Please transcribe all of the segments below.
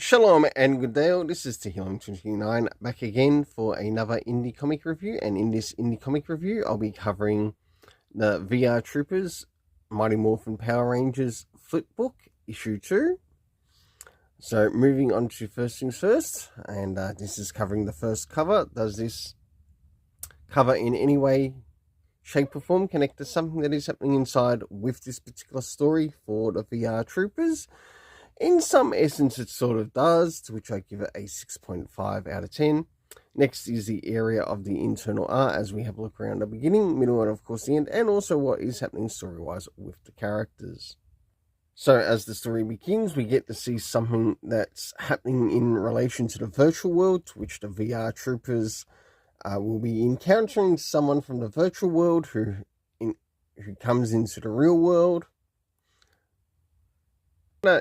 Shalom and good day all, this is Tehillim29 back again for another indie comic review, and in this indie comic review I'll be covering the VR Troopers Mighty Morphin Power Rangers Flipbook issue 2. So moving on to first things first, and this is covering the first cover. Does this cover in any way, shape or form connect to something that is happening inside with this particular story for the VR Troopers? In some essence, it sort of does, to which I give it a 6.5 out of 10. Next is the area of the internal art, as we have a look around the beginning, middle, and of course the end, and also what is happening story-wise with the characters. So as the story begins, we get to see something that's happening in relation to the virtual world, to which the VR Troopers will be encountering someone from the virtual world who comes into the real world.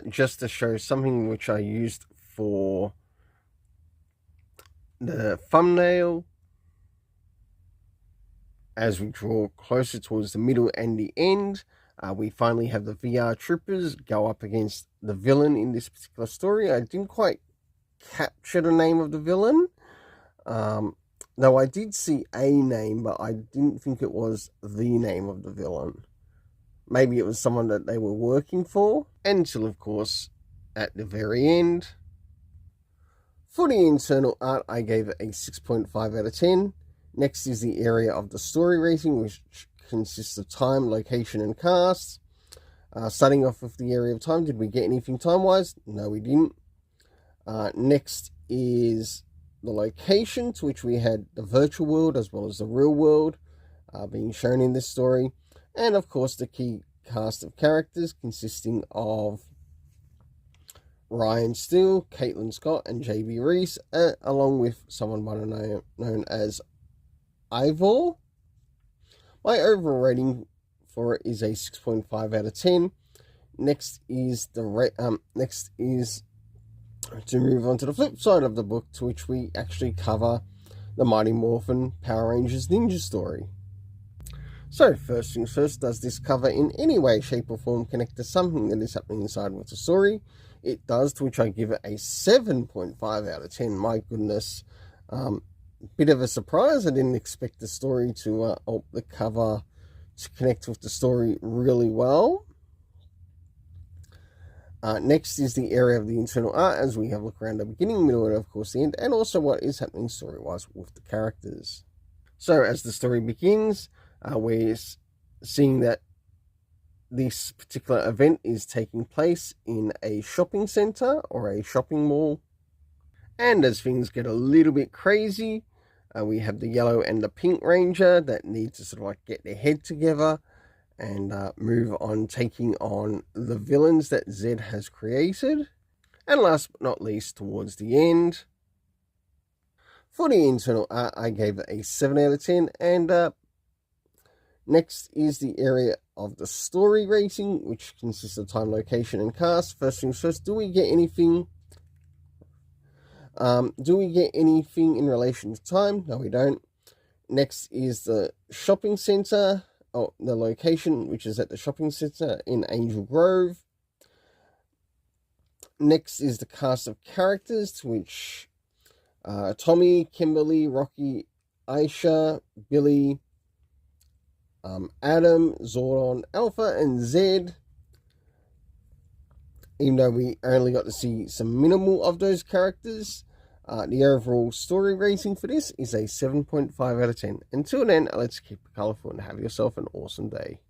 Just to show something which I used for the thumbnail, as we draw closer towards the middle and the end, we finally have the VR Troopers go up against the villain in this particular story. I didn't quite capture the name of the villain, though I did see a name, but I didn't think it was the name of the villain. Maybe it was someone that they were working for, until, of course, at the very end. For the internal art, I gave it a 6.5 out of 10. Next is the area of the story rating, which consists of time, location, and cast. Starting off with the area of time, did we get anything time-wise? No, we didn't. Next is the location, to which we had the virtual world as well as the real world being shown in this story. And of course the key cast of characters consisting of Ryan Steele, Caitlin Scott, and JB Reese, along with someone known as Ivor. My overall rating for it is a 6.5 out of 10. Next is to move on to the flip side of the book, to which we actually cover the Mighty Morphin Power Rangers Ninja story. So, first things first, does this cover in any way, shape or form connect to something that is happening inside with the story? It does, to which I give it a 7.5 out of 10. My goodness. Bit of a surprise. I didn't expect the story to, the cover to connect with the story really well. Next is the area of the internal art, as we have a look around the beginning, middle, and of course the end, and also what is happening story-wise with the characters. So, as the story begins, we're seeing that this particular event is taking place in a shopping center or a shopping mall. And as things get a little bit crazy, we have the yellow and the pink ranger that need to sort of like get their head together and move on, taking on the villains that Zed has created. And last but not least, towards the end, for the internal art, I gave it a 7 out of 10. And next is the area of the story rating, which consists of time, location, and cast. First things first, do we get anything in relation to time? No, we don't. Next is the shopping center, the location, which is at the shopping center in Angel Grove. Next is the cast of characters, to which Tommy, Kimberly, Rocky, Aisha, Billy, Adam, Zordon, Alpha, and Zed. Even though we only got to see some minimal of those characters, the overall story rating for this is a 7.5 out of 10. Until then, let's keep it colourful and have yourself an awesome day.